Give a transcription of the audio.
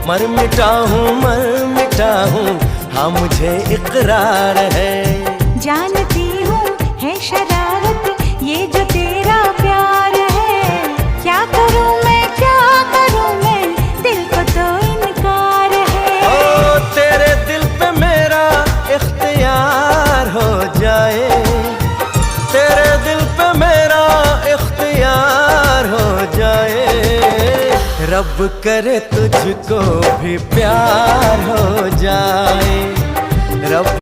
मर मिटा हूँ हाँ मुझे इकरार है। जानती हूँ है शरारत ये जो तेरा प्यार है, क्या करूँ मैं दिल को तो इनकार है। ओ तेरे दिल पे मेरा इख्तियार हो जाए, तेरे दिल पे मेरा इख्तियार हो जाए। रब करे तुझको भी प्यार हो जाए, रब